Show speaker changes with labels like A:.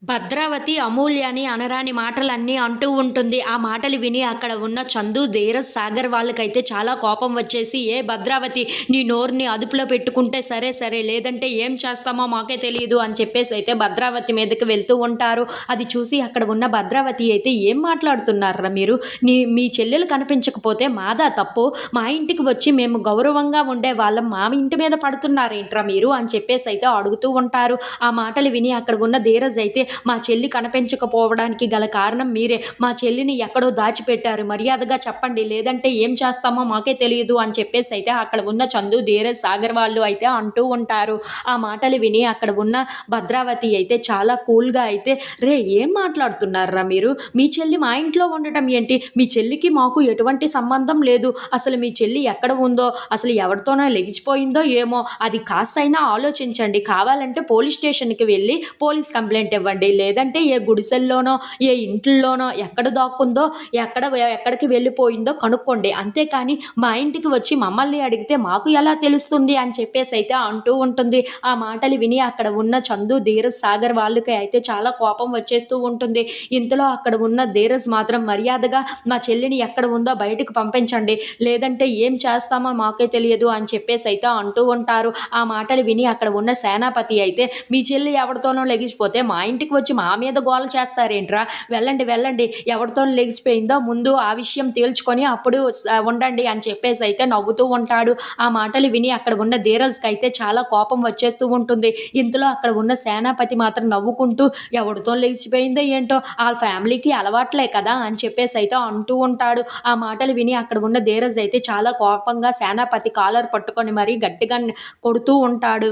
A: భద్రావతి అమూల్యని అనరాని మాటలన్నీ అంటూ ఉంటుంది. ఆ మాటలు విని అక్కడ ఉన్న చందు, ధీరజ్, సాగర్ వాళ్ళకైతే చాలా కోపం వచ్చేసి, "ఏ భద్రావతి, నీ నోరుని అదుపులో పెట్టుకుంటే సరే సరే, లేదంటే ఏం చేస్తామో మాకే తెలీదు" అని చెప్పేసైతే భద్రావతి మీదకి వెళ్తూ ఉంటారు. అది చూసి అక్కడ ఉన్న భద్రావతి అయితే, "ఏం మాట్లాడుతున్నార్రా మీరు? మీ చెల్లెలు కనిపించకపోతే మాదా తప్పు? మా ఇంటికి వచ్చి మేము గౌరవంగా ఉండే వాళ్ళం, మా ఇంటి మీద పడుతున్నారేంట్రా మీరు" అని చెప్పేసైతే అడుగుతూ ఉంటారు. ఆ మాటలు విని అక్కడ ఉన్న ధీరజ్ అయితే, "మా చెల్లి కనిపించకపోవడానికి గల కారణం మీరే. మా చెల్లిని ఎక్కడో దాచిపెట్టారు. మర్యాదగా చెప్పండి, లేదంటే ఏం చేస్తామో మాకే తెలియదు" అని చెప్పేసైతే అక్కడ ఉన్న చందు, ధీరజ్, సాగర్ వాళ్ళు అయితే అంటూ ఉంటారు. ఆ మాటలు విని అక్కడ ఉన్న భద్రావతి అయితే చాలా కూల్‌గా అయితే, ఏం మాట్లాడుతున్నార్రా మీరు? మీ చెల్లి మా ఇంట్లో ఉండటం ఏంటి? మీ చెల్లికి మాకు ఎటువంటి సంబంధం లేదు. అసలు మీ చెల్లి ఎక్కడ ఉందో, అసలు ఎవరితోనో లెగిసిపోయిందో ఏమో, అది కాస్తైనా ఆలోచించండి. కావాలంటే పోలీస్ స్టేషన్‌కి వెళ్ళి పోలీస్ కంప్లెయింట్ ఇవ్వండి. లేదంటే ఏ గుడిసెల్లోనో, ఏ ఇంట్లోనో ఎక్కడ దాక్కుందో, ఎక్కడికి వెళ్ళిపోయిందో కనుక్కోండి. అంతేకాని మా ఇంటికి వచ్చి మమ్మల్ని అడిగితే మాకు ఎలా తెలుస్తుంది అని చెప్పేసైతే అంటూ ఉంటుంది. ఆ మాటలు విని అక్కడ ఉన్న చందు, ధీరజ్, సాగర్ వాళ్ళకి అయితే చాలా కోపం వచ్చేస్తూ ఉంటుంది. ఇంతలో అక్కడ ఉన్న ధీరజ్ మాత్రం మర్యాదగా మా చెల్లిని ఎక్కడ ఉందో బయటకు పంపించండి, లేదంటే ఏం చేస్తామో మాకే తెలియదు అని చెప్పేసైతే అంటూ ఉంటారు. ఆ మాటలు విని అక్కడ ఉన్న సేనాపతి అయితే, "మీ చెల్లి ఎవరితోనో లెగిసిపోతే మా ఇంటికి వచ్చి మా మీద గోల చేస్తారేంట్రా? వెళ్ళండి వెళ్ళండి, ఎవరితో లెగిసిపోయిందో ముందు ఆ విషయం తేల్చుకొని అప్పుడు ఉండండి" అని చెప్పేసి అయితే నవ్వుతూ ఉంటాడు. ఆ మాటలు విని అక్కడ ఉన్న ధీరజ్కి అయితే చాలా కోపం వచ్చేస్తూ ఉంటుంది. ఇంతలో అక్కడ ఉన్న సేనాపతి మాత్రం నవ్వుకుంటూ, "ఎవరితో లెగిసిపోయిందో ఏంటో, ఆ ఫ్యామిలీకి అలవాట్లే కదా" అని చెప్పేసి అయితే అంటూ ఉంటాడు. ఆ మాటలు విని అక్కడ ఉన్న ధీరజ్ అయితే చాలా కోపంగా సేనాపతి కాలర్ పట్టుకొని మరీ గట్టిగా కొడుతూ ఉంటాడు.